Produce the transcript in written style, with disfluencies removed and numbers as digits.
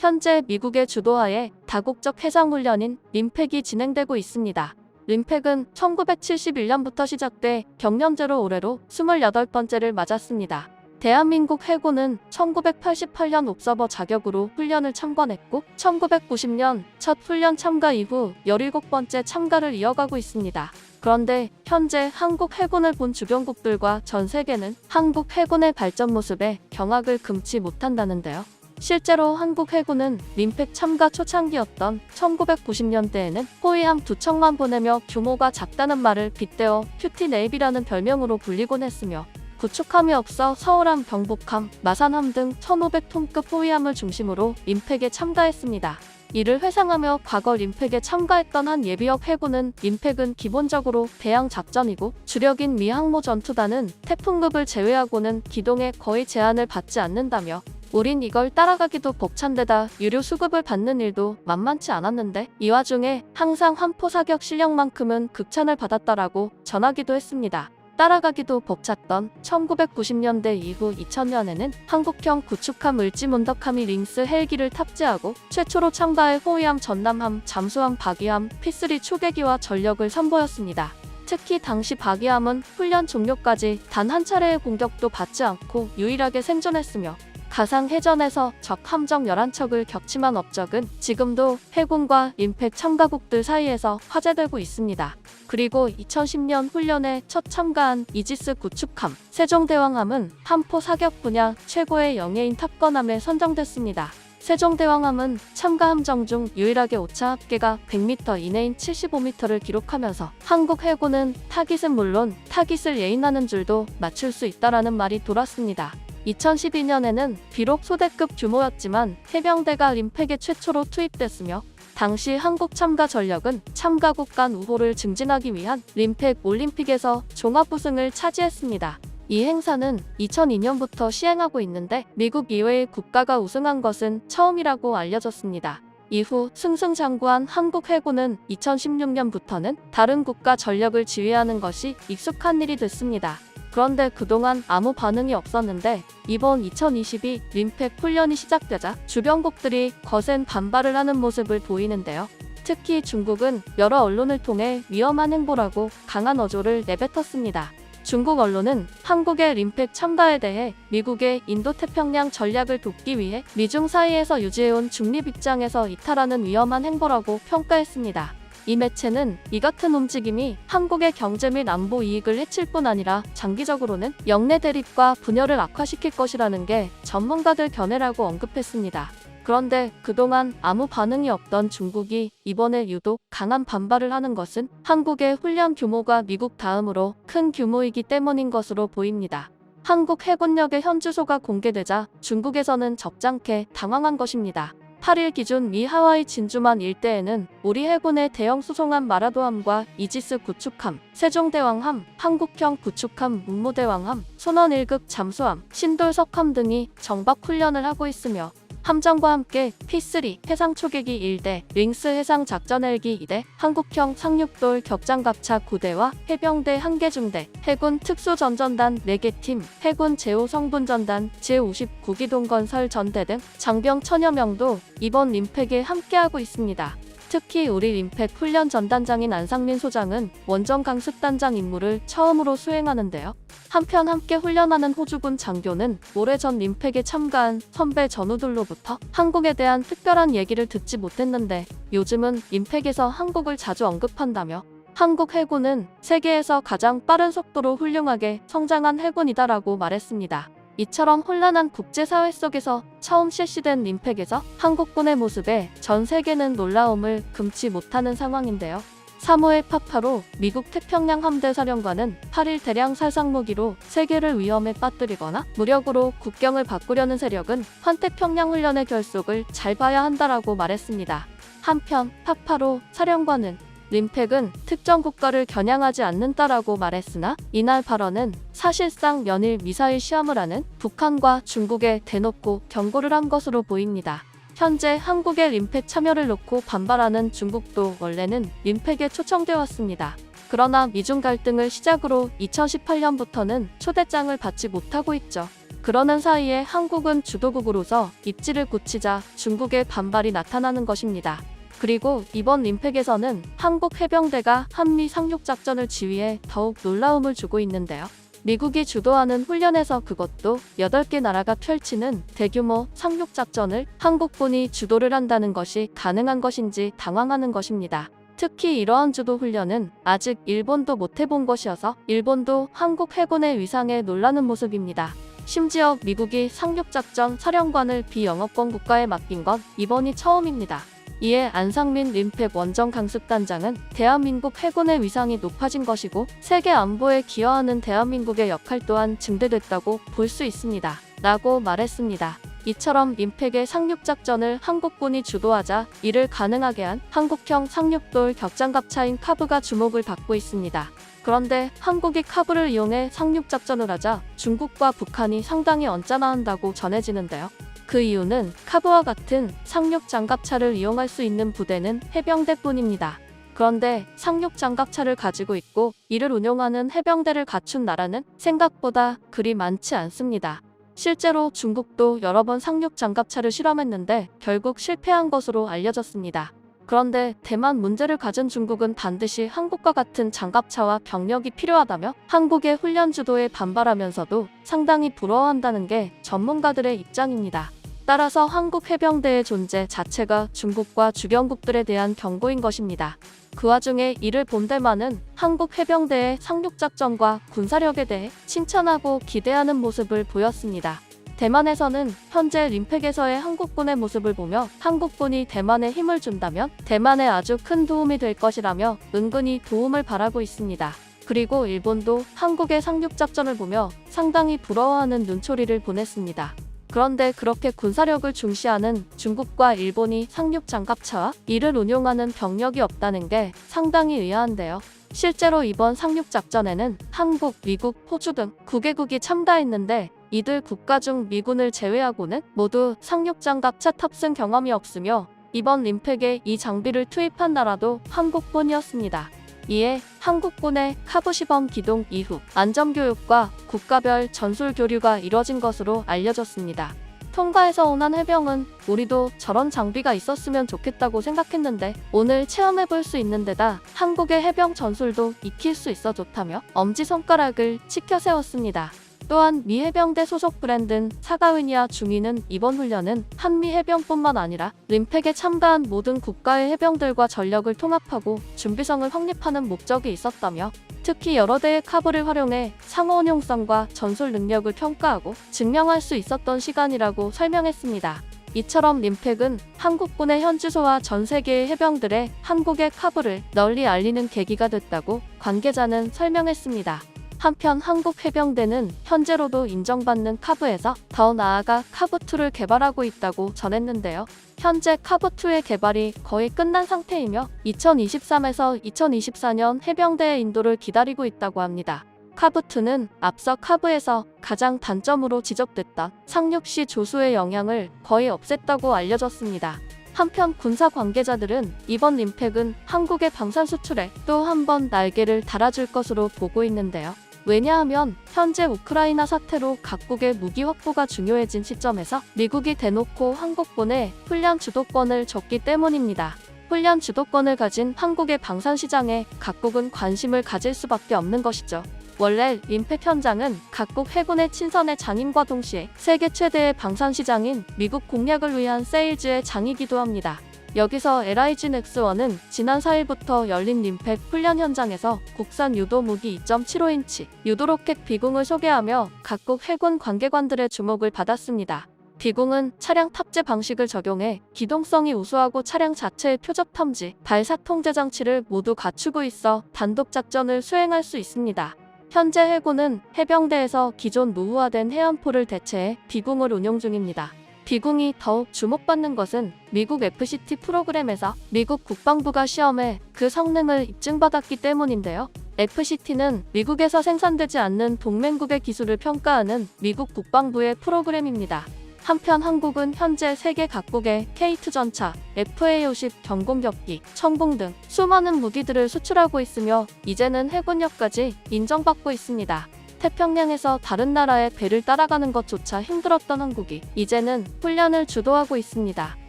현재 미국의 주도하에 다국적 해상훈련인 림팩이 진행되고 있습니다. 림팩은 1971년부터 시작돼 경연제로 올해로 28번째를 맞았습니다. 대한민국 해군은 1988년 옵서버 자격으로 훈련을 참관했고 1990년 첫 훈련 참가 이후 17번째 참가를 이어가고 있습니다. 그런데 현재 한국 해군을 본 주변국들과 전 세계는 한국 해군의 발전 모습에 경악을 금치 못한다는데요. 실제로 한국 해군은 림팩 참가 초창기였던 1990년대에는 호위함 2척만 보내며 규모가 작다는 말을 빗대어 큐티 네이비라는 별명으로 불리곤 했으며 구축함이 없어 서울함, 경북함, 마산함 등 1500톤급 호위함을 중심으로 림팩에 참가했습니다. 이를 회상하며 과거 림팩에 참가했던 한 예비역 해군은 림팩은 기본적으로 대양 작전이고 주력인 미 항모 전투단은 태풍급을 제외하고는 기동에 거의 제한을 받지 않는다며 우린 이걸 따라가기도 벅찬데다 유료 수급을 받는 일도 만만치 않았는데 이 와중에 항상 함포 사격 실력만큼은 극찬을 받았다라고 전하기도 했습니다. 따라가기도 벅찼던 1990년대 이후 2000년에는 한국형 구축함 을지문덕함이 링스 헬기를 탑재하고 최초로 참가해 호위함, 전남함, 잠수함, 박이함, P3 초계기와 전력을 선보였습니다. 특히 당시 박이함은 훈련 종료까지 단 한 차례의 공격도 받지 않고 유일하게 생존했으며 가상 해전에서 적 함정 11척을 격침한 업적은 지금도 해군과 림팩 참가국들 사이에서 화제되고 있습니다. 그리고 2010년 훈련에 첫 참가한 이지스 구축함, 세종대왕함은 함포 사격 분야 최고의 영예인 탑건함에 선정됐습니다. 세종대왕함은 참가 함정 중 유일하게 오차 합계가 100m 이내인 75m를 기록하면서 한국 해군은 타깃은 물론 타깃을 예인하는 줄도 맞출 수 있다라는 말이 돌았습니다. 2012년에는 비록 소대급 규모였지만 해병대가 림팩에 최초로 투입됐으며 당시 한국 참가 전력은 참가국 간 우호를 증진하기 위한 림팩 올림픽에서 종합 우승을 차지했습니다. 이 행사는 2002년부터 시행하고 있는데 미국 이외의 국가가 우승한 것은 처음이라고 알려졌습니다. 이후 승승장구한 한국 해군은 2016년부터는 다른 국가 전력을 지휘하는 것이 익숙한 일이 됐습니다. 그런데 그동안 아무 반응이 없었는데 이번 2022 림팩 훈련이 시작되자 주변국들이 거센 반발을 하는 모습을 보이는데요. 특히 중국은 여러 언론을 통해 위험한 행보라고 강한 어조를 내뱉었습니다. 중국 언론은 한국의 림팩 참가에 대해 미국의 인도태평양 전략을 돕기 위해 미중 사이에서 유지해온 중립 입장에서 이탈하는 위험한 행보라고 평가했습니다. 이 매체는 이 같은 움직임이 한국의 경제 및 안보 이익을 해칠 뿐 아니라 장기적으로는 영내 대립과 분열을 악화시킬 것이라는 게 전문가들 견해라고 언급했습니다. 그런데 그동안 아무 반응이 없던 중국이 이번에 유독 강한 반발을 하는 것은 한국의 훈련 규모가 미국 다음으로 큰 규모이기 때문인 것으로 보입니다. 한국 해군력의 현 주소가 공개되자 중국에서는 접잖게 당황한 것입니다. 8일 기준 미 하와이 진주만 일대에는 우리 해군의 대형 수송함 마라도함과 이지스 구축함, 세종대왕함, 한국형 구축함 문무대왕함, 손원 1급 잠수함, 신돌석함 등이 정박 훈련을 하고 있으며 함정과 함께 P3 해상 초계기 1대, 링스 해상 작전 헬기 2대, 한국형 상륙돌 격장갑차 9대와 해병대 1개 중대, 해군 특수전전단 4개 팀, 해군 제5성분전단 제59기동건설 전대 등 장병 1000여 명도 이번 림팩에 함께하고 있습니다. 특히 우리 림팩 훈련 전단장인 안상민 소장은 원정 강습단장 임무를 처음으로 수행하는데요. 한편 함께 훈련하는 호주군 장교는 오래전 림팩에 참가한 선배 전우들로부터 한국에 대한 특별한 얘기를 듣지 못했는데 요즘은 림팩에서 한국을 자주 언급한다며 한국 해군은 세계에서 가장 빠른 속도로 훌륭하게 성장한 해군이다라고 말했습니다. 이처럼 혼란한 국제사회 속에서 처음 실시된 림팩에서 한국군의 모습에 전 세계는 놀라움을 금치 못하는 상황인데요. 사무엘 파파로 미국 태평양 함대 사령관은 8일 대량 살상무기로 세계를 위험에 빠뜨리거나 무력으로 국경을 바꾸려는 세력은 환태평양 훈련의 결속을 잘 봐야 한다라고 말했습니다. 한편 파파로 사령관은 림팩은 특정 국가를 겨냥하지 않는다라고 말했으나 이날 발언은 사실상 연일 미사일 시험을 하는 북한과 중국에 대놓고 경고를 한 것으로 보입니다. 현재 한국의 림팩 참여를 놓고 반발하는 중국도 원래는 림팩에 초청돼 왔습니다. 그러나 미중 갈등을 시작으로 2018년부터는 초대장을 받지 못하고 있죠. 그러는 사이에 한국은 주도국으로서 입지를 굳히자 중국의 반발이 나타나는 것입니다. 그리고 이번 림팩에서는 한국 해병대가 한미 상륙작전을 지휘해 더욱 놀라움을 주고 있는데요. 미국이 주도하는 훈련에서 그것도 8개 나라가 펼치는 대규모 상륙작전을 한국군이 주도를 한다는 것이 가능한 것인지 당황하는 것입니다. 특히 이러한 주도 훈련은 아직 일본도 못 해본 것이어서 일본도 한국 해군의 위상에 놀라는 모습입니다. 심지어 미국이 상륙작전 사령관을 비영어권 국가에 맡긴 건 이번이 처음입니다. 이에 안상민 림팩 원정 강습단장은 대한민국 해군의 위상이 높아진 것이고 세계 안보에 기여하는 대한민국의 역할 또한 증대됐다고 볼 수 있습니다. 라고 말했습니다. 이처럼 림팩의 상륙작전을 한국군이 주도하자 이를 가능하게 한 한국형 상륙돌 격장갑차인 카브가 주목을 받고 있습니다. 그런데 한국이 카브를 이용해 상륙작전을 하자 중국과 북한이 상당히 언짢아한다고 전해지는데요. 그 이유는 카브와 같은 상륙장갑차를 이용할 수 있는 부대는 해병대뿐입니다. 그런데 상륙장갑차를 가지고 있고 이를 운용하는 해병대를 갖춘 나라는 생각보다 그리 많지 않습니다. 실제로 중국도 여러 번 상륙장갑차를 실험했는데 결국 실패한 것으로 알려졌습니다. 그런데 대만 문제를 가진 중국은 반드시 한국과 같은 장갑차와 병력이 필요하다며 한국의 훈련 주도에 반발하면서도 상당히 부러워한다는 게 전문가들의 입장입니다. 따라서 한국 해병대의 존재 자체가 중국과 주변국들에 대한 경고인 것입니다. 그 와중에 이를 본 대만은 한국 해병대의 상륙작전과 군사력에 대해 칭찬하고 기대하는 모습을 보였습니다. 대만에서는 현재 림팩에서의 한국군의 모습을 보며 한국군이 대만에 힘을 준다면 대만에 아주 큰 도움이 될 것이라며 은근히 도움을 바라고 있습니다. 그리고 일본도 한국의 상륙작전을 보며 상당히 부러워하는 눈초리를 보냈습니다. 그런데 그렇게 군사력을 중시하는 중국과 일본이 상륙장갑차와 이를 운용하는 병력이 없다는 게 상당히 의아한데요. 실제로 이번 상륙작전에는 한국, 미국, 호주 등 9개국이 참가했는데 이들 국가 중 미군을 제외하고는 모두 상륙장갑차 탑승 경험이 없으며 이번 림팩에 이 장비를 투입한 나라도 한국뿐이었습니다. 이에 한국군의 카브 시범 기동 이후 안전교육과 국가별 전술 교류가 이뤄진 것으로 알려졌습니다. 통가에서 온 한 해병은 우리도 저런 장비가 있었으면 좋겠다고 생각했는데 오늘 체험해볼 수 있는 데다 한국의 해병 전술도 익힐 수 있어 좋다며 엄지손가락을 치켜 세웠습니다. 또한 미 해병대 소속 브랜든 사가위니아 중위는 이번 훈련은 한미 해병뿐만 아니라 림팩에 참가한 모든 국가의 해병들과 전력을 통합하고 준비성을 확립하는 목적이 있었다며 특히 여러 대의 카브를 활용해 상호 운용성과 전술 능력을 평가하고 증명할 수 있었던 시간이라고 설명했습니다. 이처럼 림팩은 한국군의 현주소와 전 세계의 해병들의 한국의 카브를 널리 알리는 계기가 됐다고 관계자는 설명했습니다. 한편 한국 해병대는 현재로도 인정받는 카브에서 더 나아가 카브2를 개발하고 있다고 전했는데요. 현재 카브2의 개발이 거의 끝난 상태이며 2023에서 2024년 해병대의 인도를 기다리고 있다고 합니다. 카브2는 앞서 카브에서 가장 단점으로 지적됐던 상륙 시 조수의 영향을 거의 없앴다고 알려졌습니다. 한편 군사 관계자들은 이번 림팩은 한국의 방산 수출에 또 한 번 날개를 달아줄 것으로 보고 있는데요. 왜냐하면 현재 우크라이나 사태로 각국의 무기 확보가 중요해진 시점에서 미국이 대놓고 한국군에 훈련 주도권을 줬기 때문입니다. 훈련 주도권을 가진 한국의 방산 시장에 각국은 관심을 가질 수밖에 없는 것이죠. 원래 림팩 현장은 각국 해군의 친선의 장임과 동시에 세계 최대의 방산 시장인 미국 공략을 위한 세일즈의 장이기도 합니다. 여기서 LIG 넥스원은 지난 4일부터 열린 림팩 훈련 현장에서 국산 유도 무기 2.75인치 유도 로켓 비공을 소개하며 각국 해군 관계관들의 주목을 받았습니다. 비공은 차량 탑재 방식을 적용해 기동성이 우수하고 차량 자체의 표적 탐지, 발사 통제 장치를 모두 갖추고 있어 단독 작전을 수행할 수 있습니다. 현재 해군은 해병대에서 기존 노후화된 해안포를 대체해 비공을 운용 중입니다. 비공이 더욱 주목받는 것은 미국 FCT 프로그램에서 미국 국방부가 시험해 그 성능을 입증받았기 때문인데요. FCT는 미국에서 생산되지 않는 동맹국의 기술을 평가하는 미국 국방부의 프로그램입니다. 한편 한국은 현재 세계 각국의 K2 전차, FA-50 경공격기, 천공 등 수많은 무기들을 수출하고 있으며 이제는 해군력까지 인정받고 있습니다. 태평양에서 다른 나라의 배를 따라가는 것조차 힘들었던 한국이 이제는 훈련을 주도하고 있습니다.